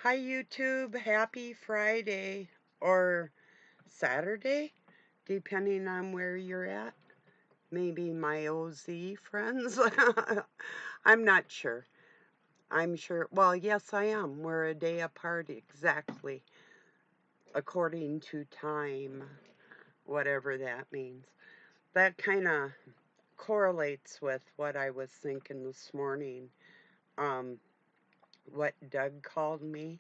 Hi, YouTube. Happy Friday or Saturday, depending on where you're at. Maybe my OZ friends. I'm not sure. I'm sure. Well, yes, I am. We're a day apart exactly, according to time, whatever that means. That kind of correlates with what I was thinking this morning. Um, what Doug called me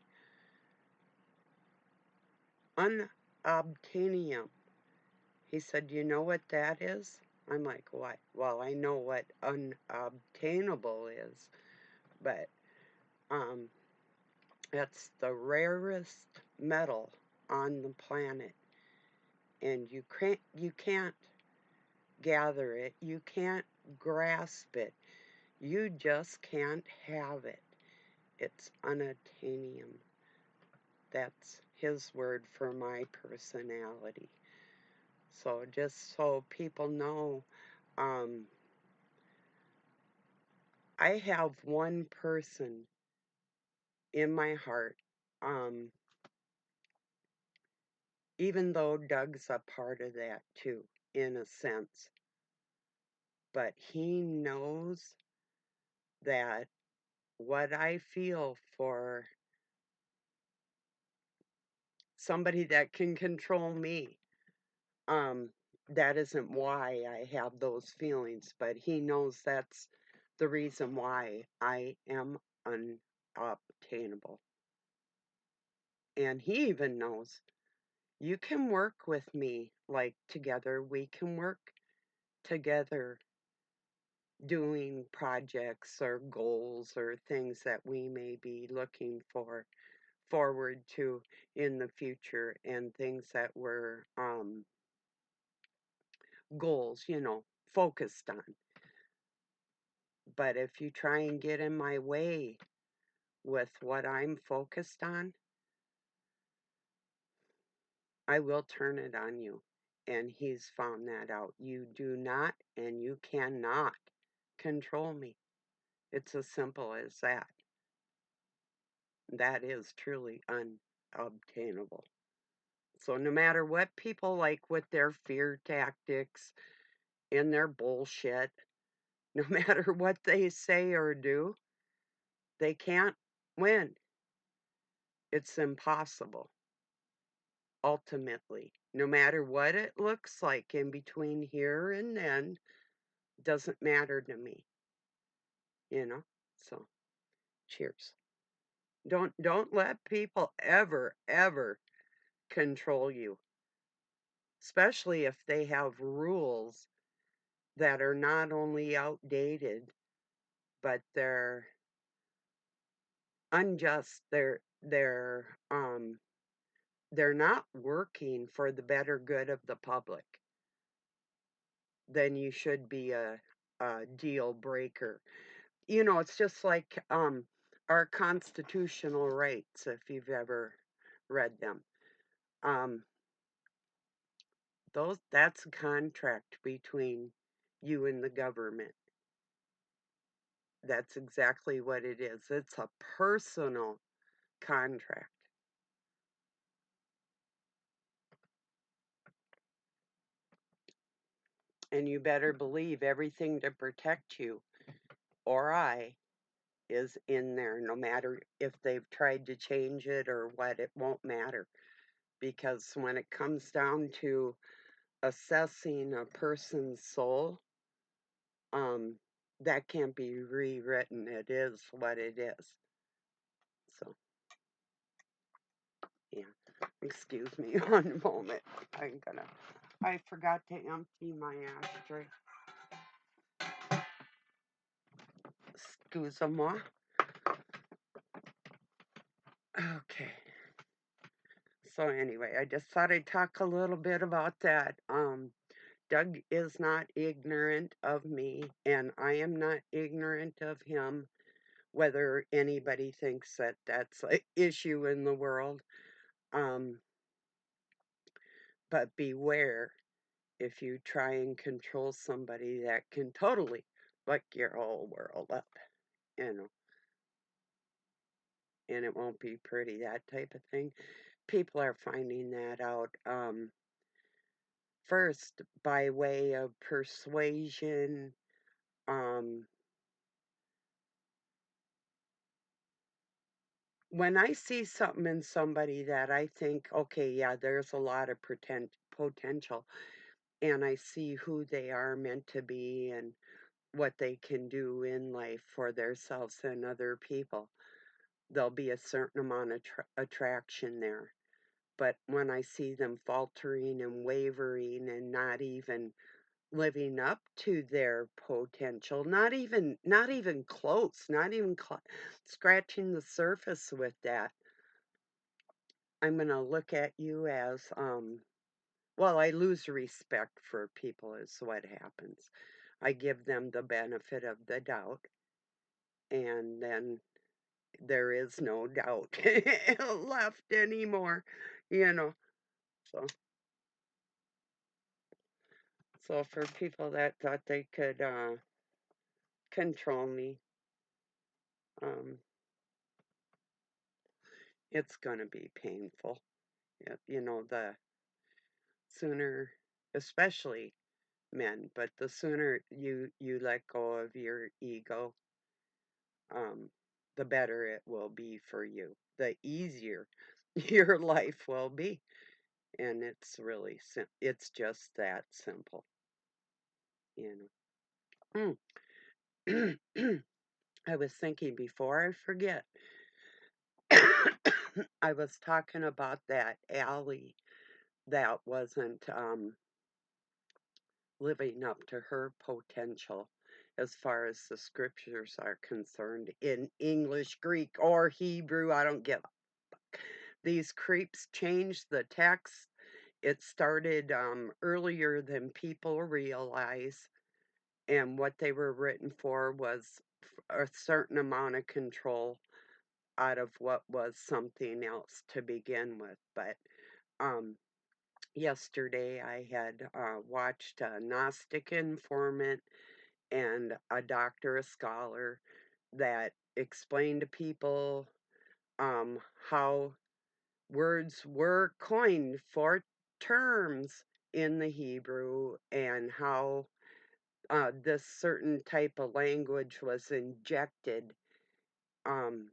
Unobtainium. He said, "You know what that is?" I'm like, "What?" Well, I know what unobtainable is, but um, it's the rarest metal on the planet, and you can't gather it, you can't grasp it, you just can't have it. It's unobtainium. That's his word for my personality. So just so people know, um, I have one person in my heart, um, even though Doug's a part of that too, in a sense. But he knows that what I feel for somebody that can control me, um, that isn't why I have those feelings, but he knows that's the reason why I am unobtainable. And he even knows you can work with me, like together, we can work together doing projects or goals or things that we may be looking forward to in the future, and things that we're goals, focused on. But if you try and get in my way with what I'm focused on, I will turn it on you. And he's found that out. You do not and you cannot control me. It's as simple as that. That is truly unobtainable. So no matter what people like with their fear tactics and their bullshit, no matter what they say or do, they can't win. It's impossible, ultimately. No matter what it looks like in between here and then, doesn't matter to me, you know? So, cheers. Don't let people ever control you, especially if they have rules that are not only outdated, but they're unjust. They're not working for the better good of the public. Then you should be a deal breaker. It's just like our constitutional rights, if you've ever read them. Um, that's a contract between you and the government. That's exactly what it is. It's a personal contract. And you better believe everything to protect you or I is in there, no matter if they've tried to change it or what, it won't matter. Because when it comes down to assessing a person's soul, um, that can't be rewritten. It is what it is. So, yeah. Excuse me one moment. I forgot to empty my ashtray. Excuse-moi. Okay. So anyway, I just thought I'd talk a little bit about that. Doug is not ignorant of me, and I am not ignorant of him, whether anybody thinks that that's an issue in the world. Um, but beware if you try and control somebody that can totally fuck your whole world up, you know. and it won't be pretty, that type of thing. People are finding that out. First, by way of persuasion, um, when I see something in somebody that I think, okay, yeah, there's a lot of potential, and I see who they are meant to be and what they can do in life for themselves and other people, there'll be a certain amount of attraction there. But when I see them faltering and wavering and not even living up to their potential, not even close, not even scratching the surface with that, I'm going to look at you as well, I lose respect for people is what happens. I give them the benefit of the doubt, and then there is no doubt left anymore, you know. So so for people that thought they could control me, um it's going to be painful. The sooner, especially men, but the sooner you let go of your ego, um, the better it will be for you. The easier your life will be, and it's really it's just that simple, you know. I was thinking before I forget. I was talking about that alley that wasn't living up to her potential as far as the scriptures are concerned in English, Greek, or Hebrew. I don't give a. These creeps changed the text. It started earlier than people realize, and what they were written for was a certain amount of control out of what was something else to begin with. But um, yesterday I had watched a Gnostic informant and a doctor, a scholar, that explained to people um, how words were coined for terms in the Hebrew and how this certain type of language was injected um,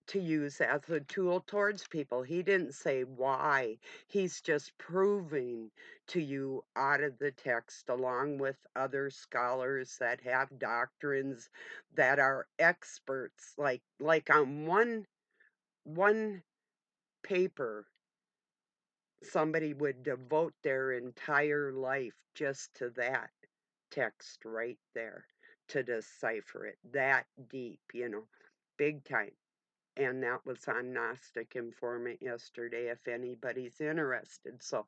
to use as a tool towards people. He didn't say why. He's just proving to you out of the text, along with other scholars that have doctrines that are experts. Like on one paper, somebody would devote their entire life just to that text right there to decipher it that deep, big time. And that was on Gnostic Informant yesterday, if anybody's interested. So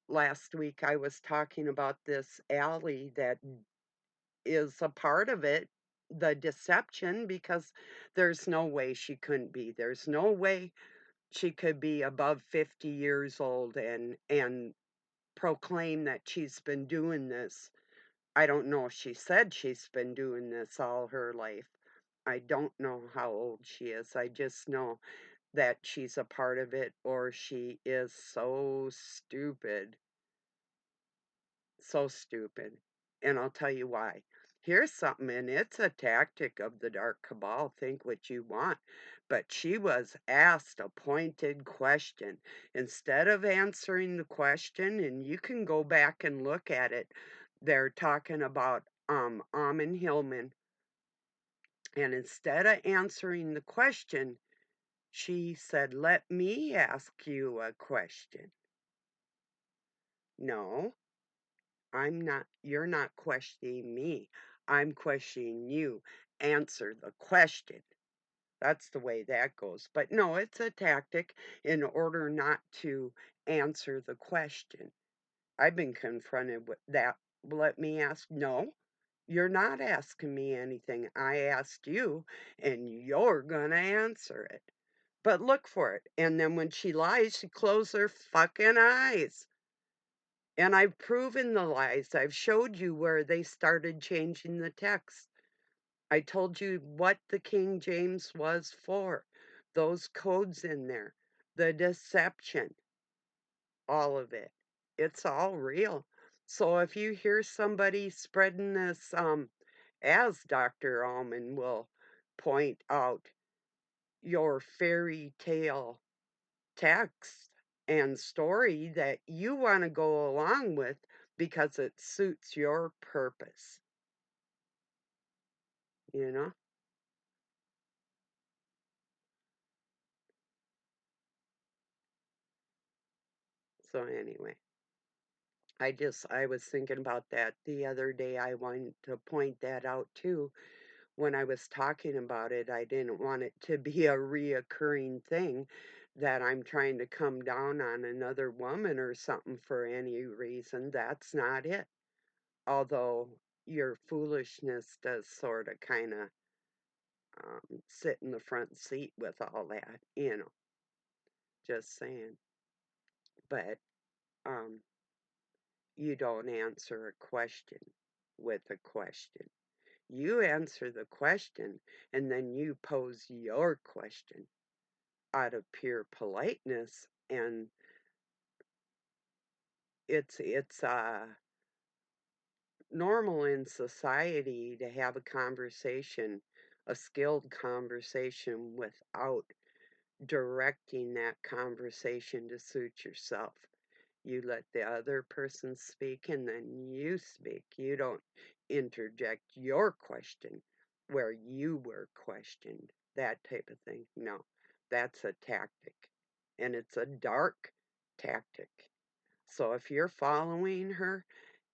last week I was talking about this alley that is a part of it, the deception, because there's no way she couldn't be. There's no way she could be above 50 years old and proclaim that she's been doing this. I don't know if she said she's been doing this all her life. I don't know how old she is. I just know that she's a part of it, or she is so stupid. So stupid. And I'll tell you why. Here's something, and it's a tactic of the Dark Cabal. Think what you want. But she was asked a pointed question. Instead of answering the question, and you can go back and look at it, they're talking about Amon Hillman. And instead of answering the question, she said, "Let me ask you a question." No, you're not questioning me. I'm questioning you. Answer the question. That's the way that goes. But no, it's a tactic in order not to answer the question. I've been confronted with that. Let me ask. No, you're not asking me anything. I asked you, and you're going to answer it. But look for it. And then when she lies, she closes her fucking eyes. And I've proven the lies. I've showed you where they started changing the text. I told you what the King James was for. those codes in there, the deception, all of it. It's all real. So if you hear somebody spreading this, as Dr. Allman will point out, your fairy tale text and story that you want to go along with because it suits your purpose, you know? So anyway, I was thinking about that the other day. I wanted to point that out too. When I was talking about it, I didn't want it to be a reoccurring thing that I'm trying to come down on another woman or something for any reason. That's not it. Although your foolishness does sort of kind of sit in the front seat with all that, just saying. But um, you don't answer a question with a question. You answer the question and then you pose your question out of pure politeness, and it's normal in society to have a conversation, a skilled conversation, without directing that conversation to suit yourself. You let the other person speak and then you speak. You don't interject your question where you were questioned. That type of thing. No, that's a tactic. And it's a dark tactic. So if you're following her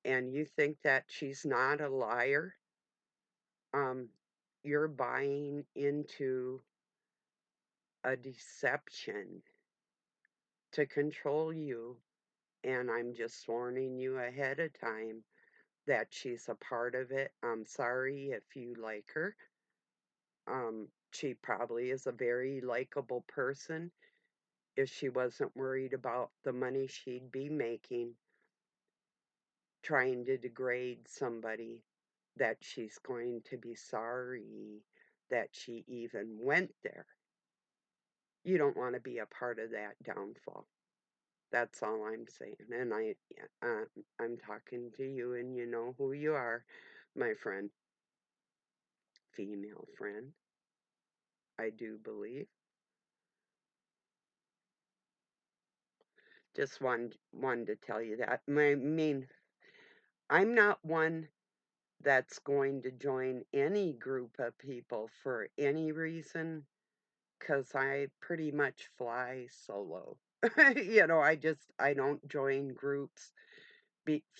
and you think that she's not a liar, um, you're buying into a deception to control you. And I'm just warning you ahead of time that she's a part of it. I'm sorry if you like her. She probably is a very likable person. If she wasn't worried about the money she'd be making trying to degrade somebody, that she's going to be sorry that she even went there. You don't want to be a part of that downfall. That's all I'm saying. And uh, I'm talking to you, and you know who you are, my friend, female friend. I do believe. Just wanted to tell you that. I mean, I'm not one that's going to join any group of people for any reason, because I pretty much fly solo. I don't join groups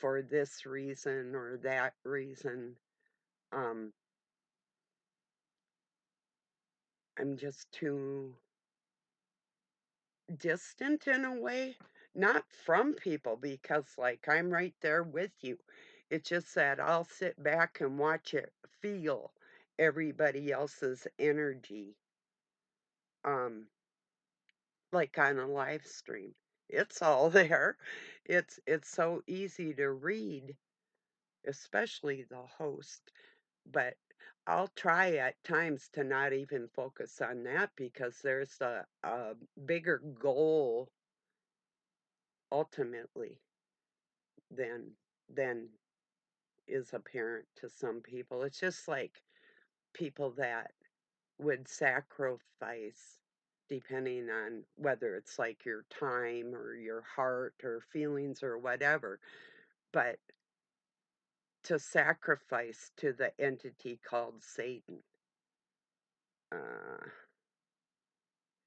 for this reason or that reason. Um, I'm just too distant in a way, not from people, because like I'm right there with you. It's just that I'll sit back and watch it, feel everybody else's energy, um, like on a live stream. It's all there. It's so easy to read, especially the host. But I'll try at times to not even focus on that because there's a bigger goal ultimately than than is apparent to some people. It's just like people that would sacrifice, depending on whether it's like your time or your heart or feelings or whatever, but to sacrifice to the entity called Satan. Uh,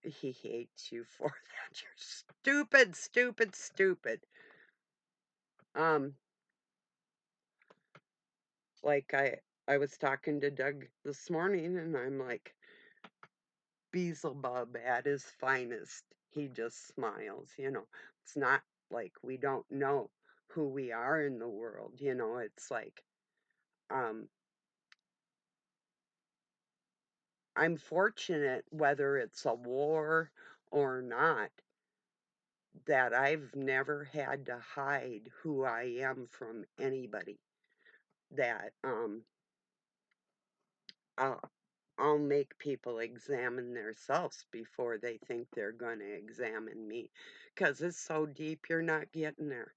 he hates you for that. You're stupid, stupid, stupid. Um, like I was talking to Doug this morning, and I'm like, Beelzebub at his finest. He just smiles. It's not like we don't know who we are in the world. It's like, um, I'm fortunate, whether it's a war or not, that I've never had to hide who I am from anybody. That uh, I'll make people examine themselves before they think they're going to examine me. Because it's so deep, you're not getting there,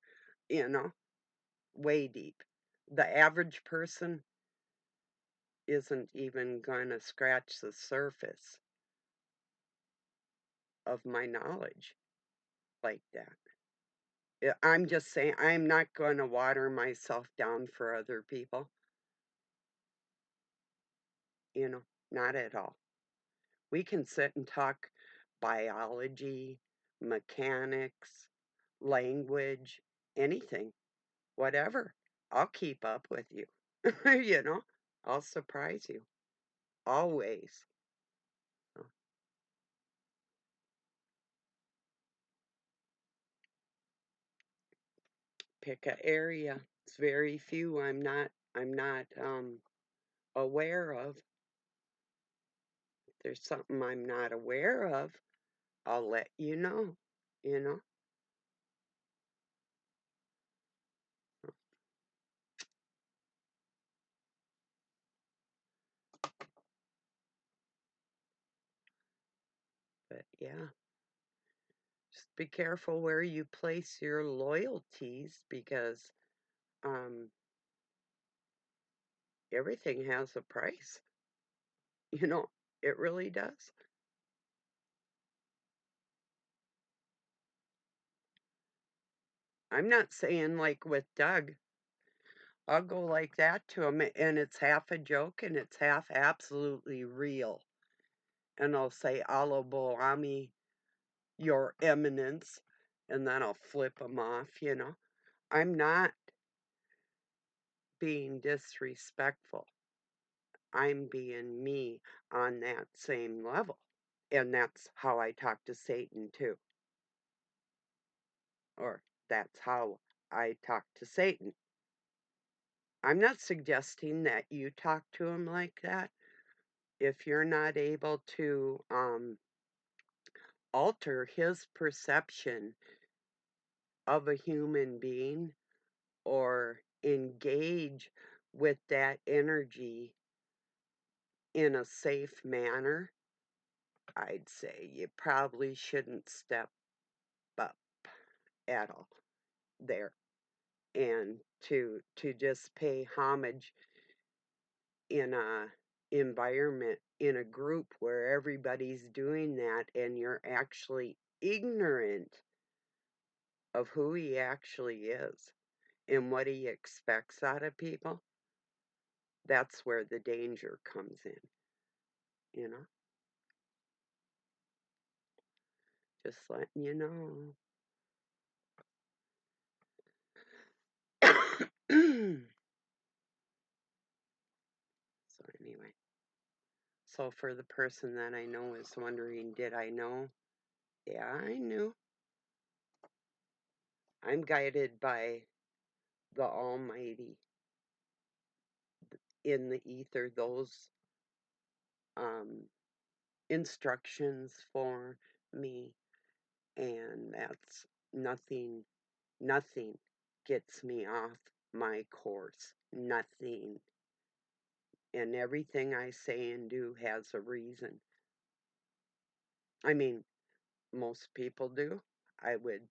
you know, way deep. The average person isn't even going to scratch the surface of my knowledge like that. I'm just saying, I'm not going to water myself down for other people, you know, not at all. We can sit and talk biology, mechanics, language, anything, whatever. I'll keep up with you. You know, I'll surprise you. Always. So, pick a area. It's very few I'm not aware of. If there's something I'm not aware of, I'll let you know, you know. But yeah, just be careful where you place your loyalties because um everything has a price. You know, it really does. I'm not saying like with Doug, I'll go like that to him and it's half a joke and it's half absolutely real. And I'll say, Aloboami, your eminence. And then I'll flip him off, you know. I'm not being disrespectful. I'm being me on that same level. And that's how I talk to Satan too. Or that's how I talk to Satan. I'm not suggesting that you talk to him like that. If you're not able to alter his perception of a human being or engage with that energy in a safe manner, I'd say you probably shouldn't step up at all there. And to just pay homage in a environment in a group where everybody's doing that and you're actually ignorant of who he actually is and what he expects out of people, that's where the danger comes in, you know? Just letting you know. So, anyway, so for the person that I know is wondering, did I know? Yeah, I knew. I'm guided by the Almighty in the ether, those um, instructions for me, and that's nothing, nothing gets me off my course. Nothing. And everything I say and do has a reason. I mean, most people do, I would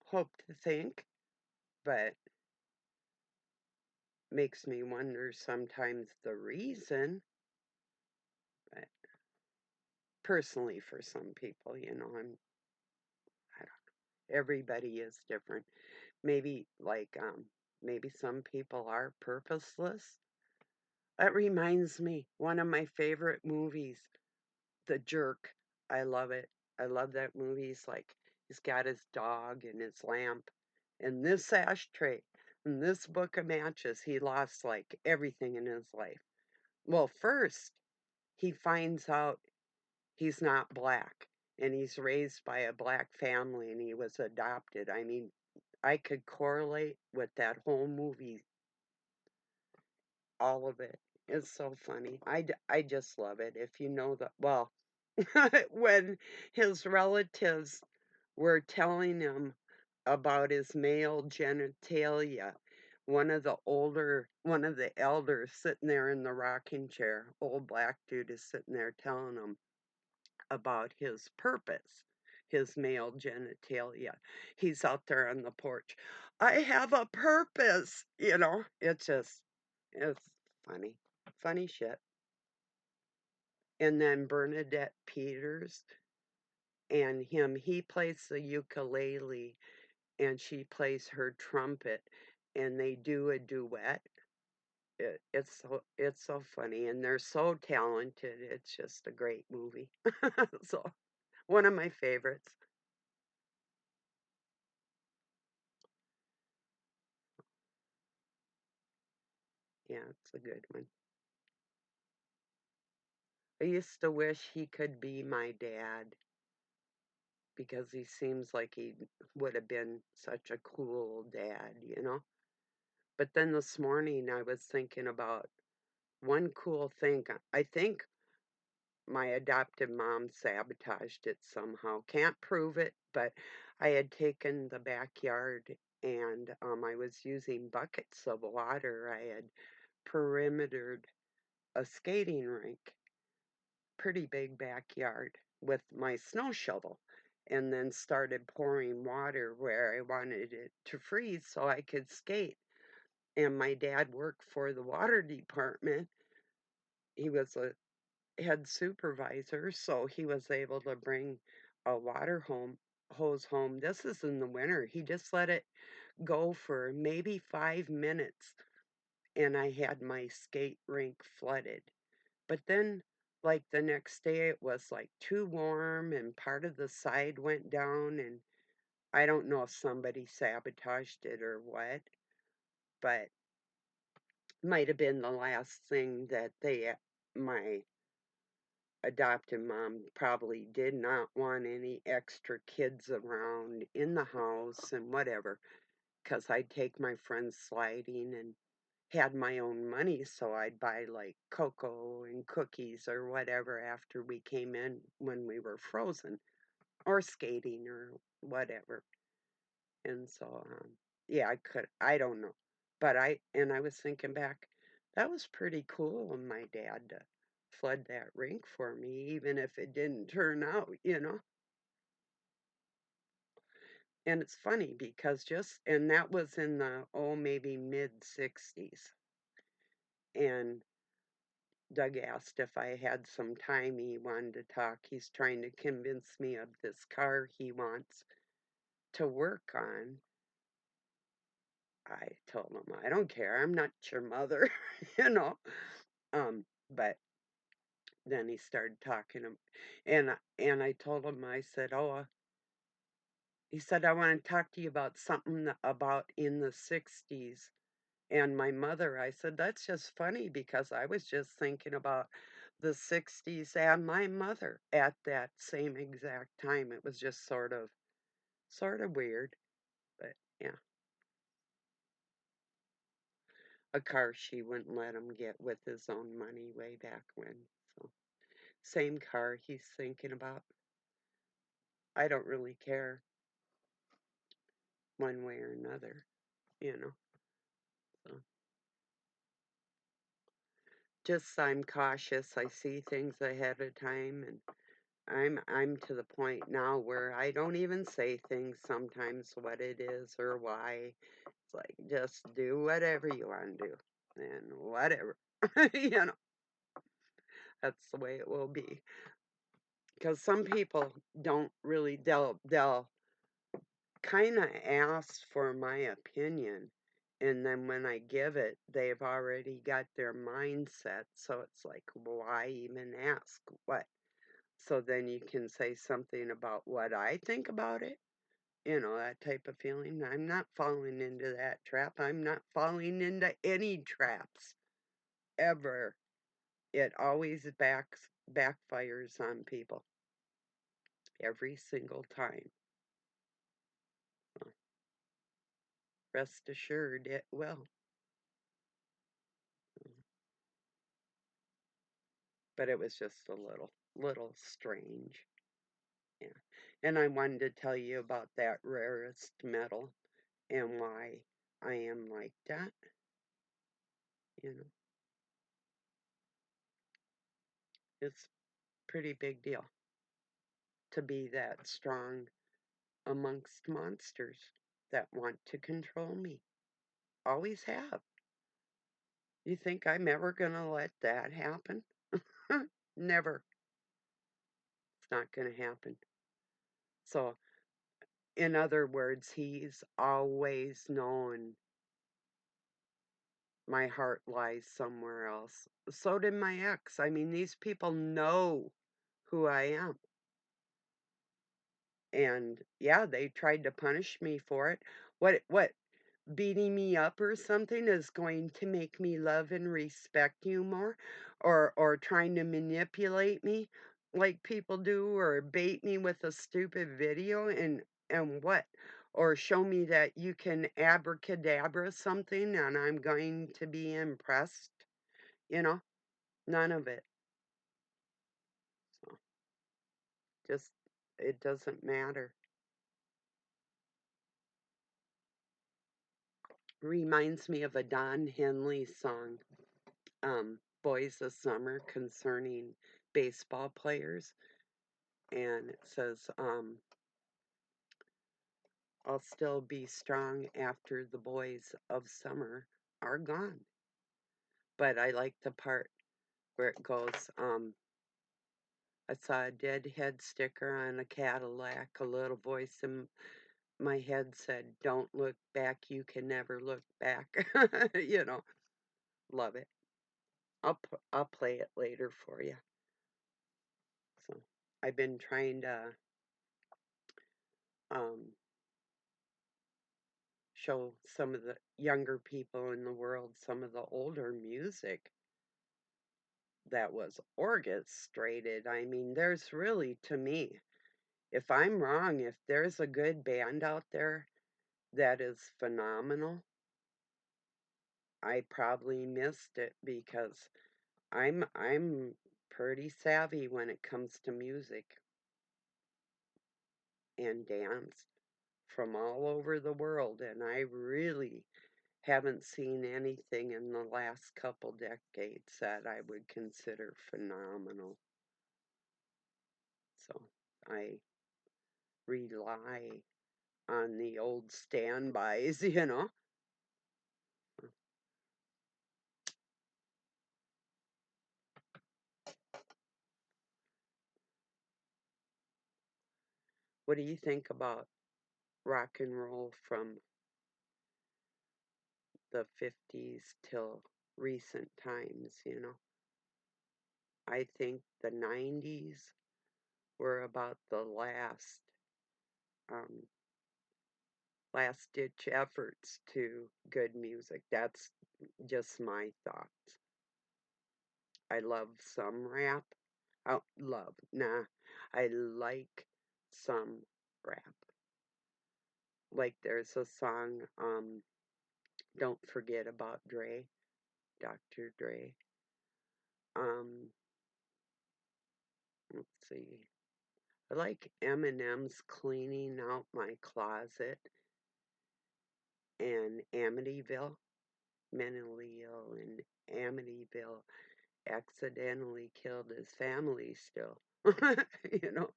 hope to think, but makes me wonder sometimes the reason. But personally, for some people, you know, I don't know. Everybody is different. Maybe like maybe some people are purposeless. That reminds me, one of my favorite movies, The Jerk. I love it. I love that movie. He's got his dog and his lamp and this ashtray and this book of matches. He lost like everything in his life. Well, first he finds out he's not black and he's raised by a black family and he was adopted. I mean, I could correlate with that whole movie, all of it. It's so funny. I just love it. If you know that, well, when his relatives were telling him about his male genitalia, one of the elders sitting there in the rocking chair, old black dude is sitting there telling him about his purpose, his male genitalia. He's out there on the porch. I have a purpose, you know. It's funny. Funny shit. And then Bernadette Peters and him, he plays the ukulele and she plays her trumpet and they do a duet. It's so funny and they're so talented. It's just a great movie. So one of my favorites. Yeah, it's a good one. I used to wish he could be my dad because he seems like he would have been such a cool dad, you know? But then this morning I was thinking about one cool thing. I think my adoptive mom sabotaged it somehow. Can't prove it, but I had taken the backyard and I was using buckets of water. I had perimetered a skating rink, pretty big backyard, with my snow shovel, and then started pouring water where I wanted it to freeze so I could skate. And my dad worked for the water department. He was a head supervisor, so he was able to bring a water hose home. This is in the winter. He just let it go for maybe 5 minutes, and I had my skate rink flooded. But then, like the next day, it was like too warm, and part of the side went down, and I don't know if somebody sabotaged it or what, but might have been the last thing that my adoptive mom probably did not want any extra kids around in the house and whatever, because I'd take my friends sliding and had my own money, so I'd buy like cocoa and cookies or whatever after we came in when we were frozen or skating or whatever. And so, yeah, I don't know. But and I was thinking back, that was pretty cool of my dad to flood that rink for me, even if it didn't turn out, you know? And it's funny because and that was in the, oh, maybe mid 60s. And Doug asked if I had some time. He wanted to talk. He's trying to convince me of this car he wants to work on. I told him, I don't care. I'm not your mother, you know. But then he started talking and I told him, I said, "Oh, he said I want to talk to you about something about in the 60s and my mother." I said, "That's just funny because I was just thinking about the 60s and my mother at that same exact time." It was just sort of weird, but yeah, a car she wouldn't let him get with his own money way back when. So, same car he's thinking about. I don't really care one way or another, you know. So, just I'm cautious. I see things ahead of time and I'm to the point now where I don't even say things sometimes what it is or why. It's like just do whatever you want to do and whatever. You know, that's the way it will be. Because some people don't really they'll kind of ask for my opinion, and then when I give it, they've already got their mindset. So it's like, why even ask? What? So then you can say something about what I think about it, that type of feeling. I'm not falling into that trap. I'm not falling into any traps ever. It always backfires on people every single time. So rest assured it will. But it was just a little strange. Yeah. And I wanted to tell you about that rarest metal and why. I am like that, you know. It's a pretty big deal to be that strong amongst monsters that want to control me. Always have. You think I'm ever going to let that happen? Never. It's not going to happen. So, in other words, he's always known my heart lies somewhere else. So did my ex. I mean, these people know who I am. And yeah, they tried to punish me for it. What beating me up or something is going to make me love and respect you more, or trying to manipulate me like people do, or bait me with a stupid video, and what, or show me that you can abracadabra something and I'm going to be impressed, you know? None of it. So just, it doesn't matter. Reminds me of a Don Henley song, Boys of Summer, concerning baseball players. And it says, I'll still be strong after the boys of summer are gone. But I like the part where it goes, I saw a dead head sticker on a Cadillac. A little voice in my head said, don't look back, you can never look back. You know, love it. I'll play it later for you. So I've been trying to um, show some of the younger people in the world some of the older music that was orchestrated. I mean, there's really, to me, if I'm wrong, if there's a good band out there that is phenomenal, I probably missed it because I'm pretty savvy when it comes to music and dance from all over the world, and I really haven't seen anything in the last couple decades that I would consider phenomenal. So I rely on the old standbys, you know. What do you think about rock and roll from the 50s till recent times, you know? I think the 90s were about the um, last ditch efforts to good music. That's just my thoughts. I love some rap. Oh, love. Nah. I like some rap. Like there's a song, Don't Forget About Dre, Dr. Dre. Um, let's see. I like Eminem's Cleaning Out My Closet and Amityville. Mentally ill in Amityville accidentally killed his family still. You know,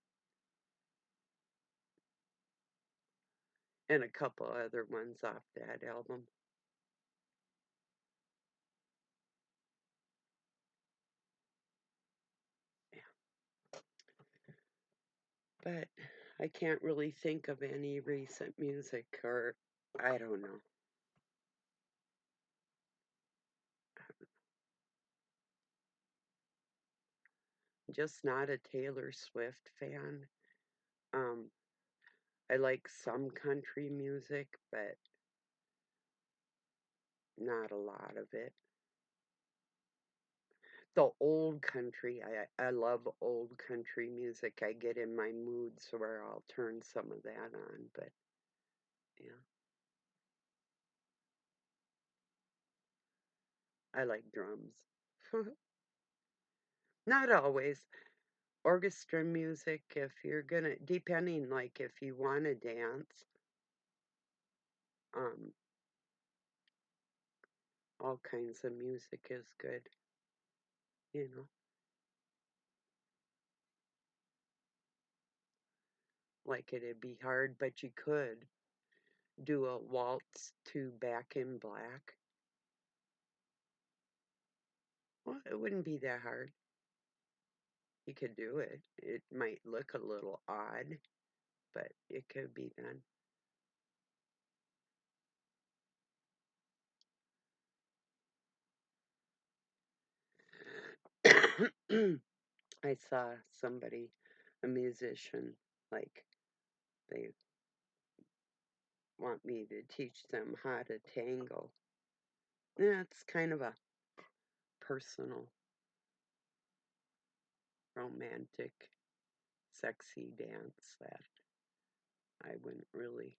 and a couple other ones off that album. Yeah. But I can't really think of any recent music, or I don't know. Just not a Taylor Swift fan. Um, I like some country music, but not a lot of it. The old country, I love old country music. I get in my moods where I'll turn some of that on, but yeah, I like drums. Not always. Orchestra music, if you're gonna, depending, like if you want to dance, um, all kinds of music is good, you know. Like it'd be hard, but you could do a waltz to Back in Black. Well, it wouldn't be that hard. You could do it. It might look a little odd, but it could be done. I saw somebody, a musician, like they want me to teach them how to tango. Yeah, it's kind of a personal, romantic, sexy dance that I wouldn't really,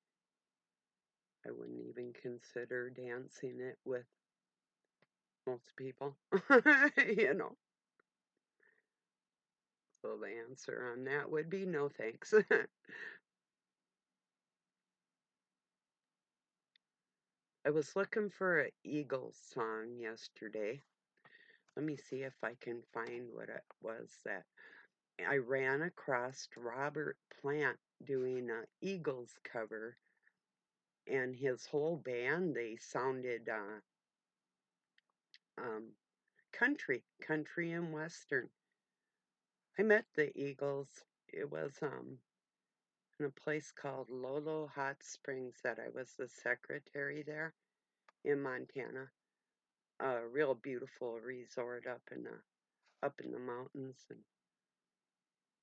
I wouldn't even consider dancing it with most people, you know. So the answer on that would be no thanks. I was looking for an Eagles song yesterday. Let me see if I can find what it was that I ran across Robert Plant doing a Eagles cover, and his whole band, they sounded um, country and western. I met the Eagles. It was in a place called Lolo Hot Springs that I was the secretary there in Montana. A real beautiful resort up in the mountains, and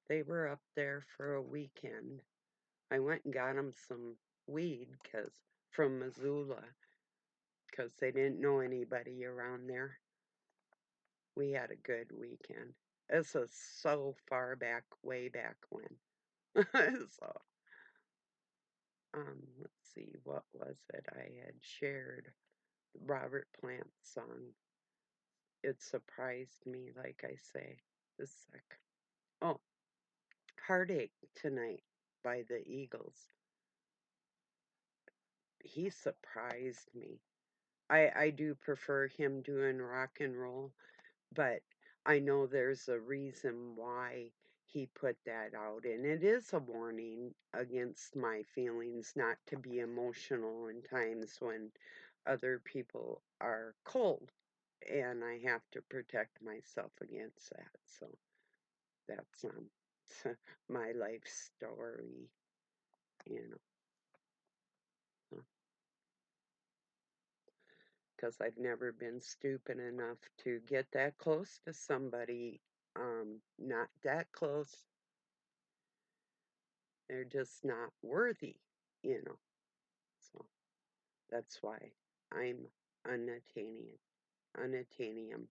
they were up there for a weekend. I went and got them some weed from Missoula because they didn't know anybody around there. We had a good weekend. This was so far back, way back when. So, let's see, what was it I had shared? Robert Plant song. It surprised me, like I say. This sec. Oh, Heartache Tonight by the Eagles. He surprised me. I do prefer him doing rock and roll, but I know there's a reason why he put that out, and it is a warning against my feelings not to be emotional in times when other people are cold, and I have to protect myself against that. So that's my life story, you know. Because I've never been stupid enough to get that close to somebody, not that close. They're just not worthy, you know. So that's why I'm unattainium. Unattainium.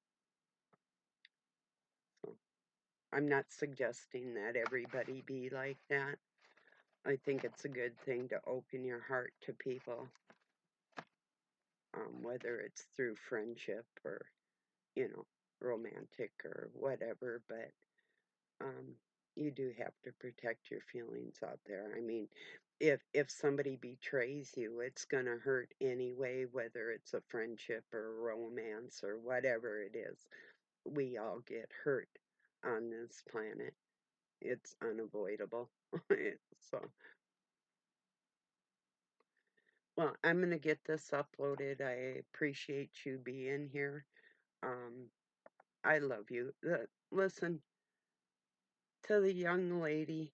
So I'm not suggesting that everybody be like that. I think it's a good thing to open your heart to people, whether it's through friendship or, you know, romantic or whatever. But um, you do have to protect your feelings out there. I mean, if somebody betrays you, it's gonna hurt anyway, whether it's a friendship or a romance or whatever it is. We all get hurt on this planet. It's unavoidable. So, well, I'm gonna get this uploaded. I appreciate you being here. Um, I love you. Listen to the young lady.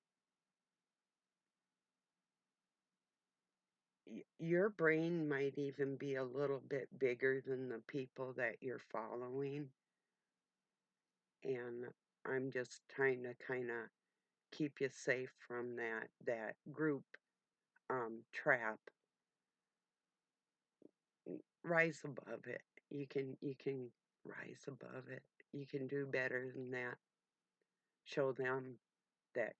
Your brain might even be a little bit bigger than the people that you're following. And I'm just trying to kind of keep you safe from that group trap. Rise above it. You can rise above it. You can do better than that. Show them that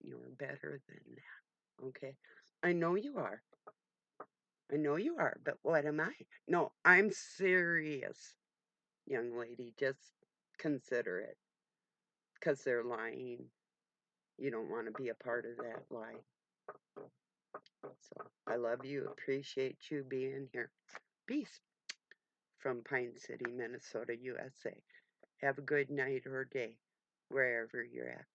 you're better than that. Okay? I know you are. I know you are, but what am I? No, I'm serious, young lady. Just consider it because they're lying. You don't want to be a part of that lie. So I love you. Appreciate you being here. Peace. from Pine City, Minnesota, USA. Have a good night or day, wherever you're at.